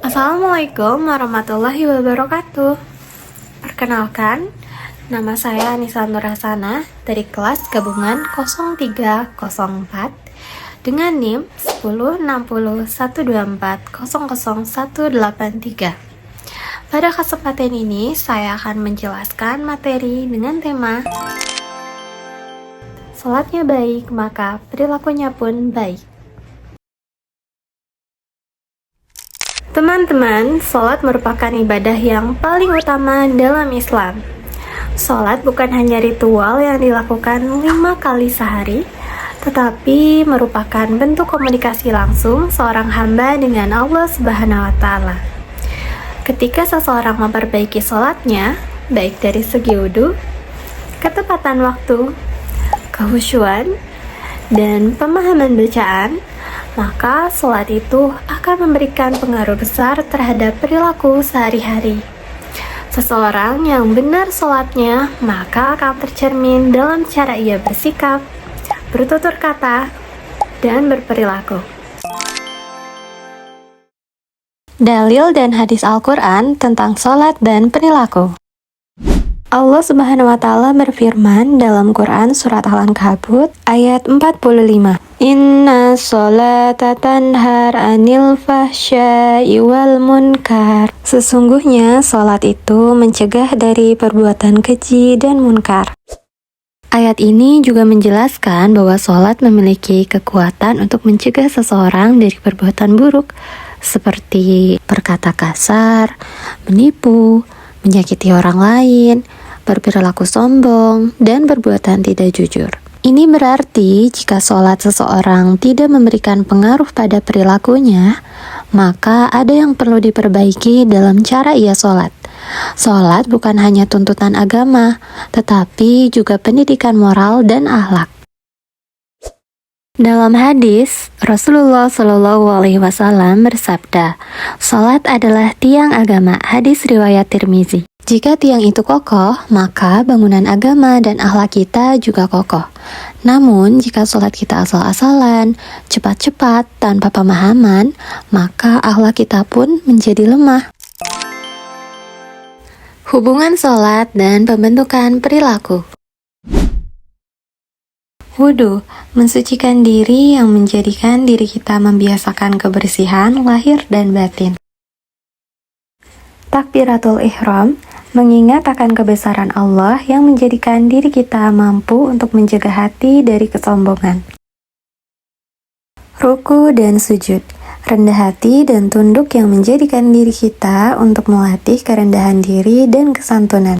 Assalamualaikum warahmatullahi wabarakatuh. Perkenalkan, nama saya Nisa Nurhasana dari kelas gabungan 0304 dengan NIM 106012400183. Pada kesempatan ini, saya akan menjelaskan materi dengan tema Salatnya baik, maka perilakunya pun baik. Teman-teman, salat merupakan ibadah yang paling utama dalam Islam. Salat bukan hanya ritual yang dilakukan 5 kali sehari, tetapi merupakan bentuk komunikasi langsung seorang hamba dengan Allah Subhanahu wa Ta'ala. Ketika seseorang memperbaiki salatnya, baik dari segi wudhu, ketepatan waktu, kekhusyuan, dan pemahaman bacaan, maka salat itu akan memberikan pengaruh besar terhadap perilaku sehari-hari. Seseorang yang benar salatnya, maka akan tercermin dalam cara ia bersikap, bertutur kata, dan berperilaku. Dalil dan hadis Al-Quran tentang salat dan perilaku. Allah Subhanahu wa Ta'ala berfirman dalam Quran surat Al-Ankabut ayat 45. Inna sholata tanhar anil fahsya'i wal munkar. Sesungguhnya salat itu mencegah dari perbuatan keji dan munkar. Ayat ini juga menjelaskan bahwa salat memiliki kekuatan untuk mencegah seseorang dari perbuatan buruk seperti berkata kasar, menipu, menyakiti orang lain, berperilaku sombong, dan perbuatan tidak jujur. Ini berarti jika sholat seseorang tidak memberikan pengaruh pada perilakunya, maka ada yang perlu diperbaiki dalam cara ia sholat. Sholat bukan hanya tuntutan agama, tetapi juga pendidikan moral dan akhlak. Dalam hadis, Rasulullah Shallallahu Alaihi Wasallam bersabda, "Salat adalah tiang agama." Hadis riwayat Tirmizi. Jika tiang itu kokoh, maka bangunan agama dan akhlak kita juga kokoh. Namun, jika salat kita asal-asalan, cepat-cepat, tanpa pemahaman, maka akhlak kita pun menjadi lemah. Hubungan salat dan pembentukan perilaku. Wudhu, mensucikan diri yang menjadikan diri kita membiasakan kebersihan lahir dan batin. Takbiratul ihram, mengingat akan kebesaran Allah yang menjadikan diri kita mampu untuk menjaga hati dari kesombongan. Ruku dan sujud, rendah hati dan tunduk yang menjadikan diri kita untuk melatih kerendahan diri dan kesantunan.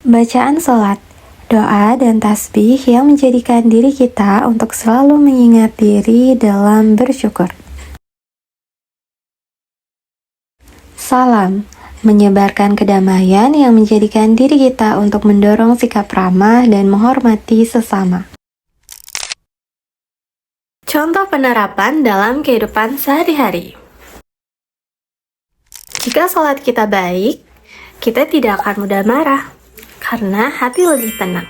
Bacaan salat, doa dan tasbih yang menjadikan diri kita untuk selalu mengingat diri dalam bersyukur. Salam, menyebarkan kedamaian yang menjadikan diri kita untuk mendorong sikap ramah dan menghormati sesama. Contoh penerapan dalam kehidupan sehari-hari. Jika salat kita baik, kita tidak akan mudah marah, karena hati lebih tenang.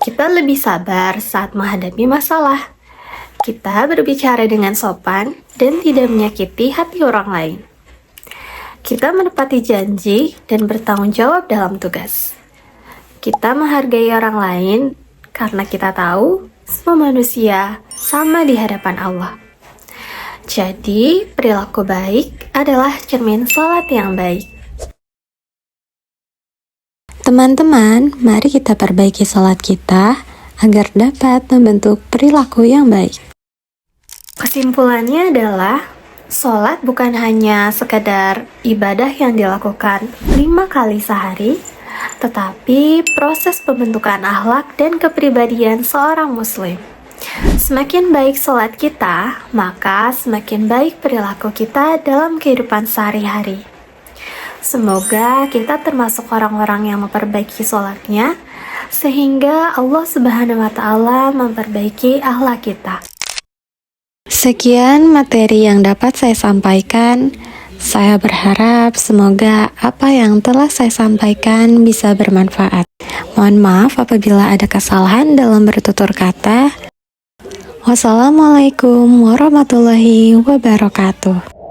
Kita lebih sabar saat menghadapi masalah. Kita berbicara dengan sopan dan tidak menyakiti hati orang lain. Kita menepati janji dan bertanggung jawab dalam tugas. Kita menghargai orang lain karena kita tahu semua manusia sama di hadapan Allah. Jadi, perilaku baik adalah cermin salat yang baik. Teman-teman, mari kita perbaiki salat kita agar dapat membentuk perilaku yang baik. Kesimpulannya adalah, salat bukan hanya sekedar ibadah yang dilakukan 5 kali sehari, tetapi proses pembentukan akhlak dan kepribadian seorang muslim. Semakin baik salat kita, maka semakin baik perilaku kita dalam kehidupan sehari-hari. Semoga kita termasuk orang-orang yang memperbaiki salatnya, sehingga Allah Subhanahu wa Ta'ala memperbaiki akhlak kita. Sekian materi yang dapat saya sampaikan. Saya berharap semoga apa yang telah saya sampaikan bisa bermanfaat. Mohon maaf apabila ada kesalahan dalam bertutur kata. Wassalamualaikum warahmatullahi wabarakatuh.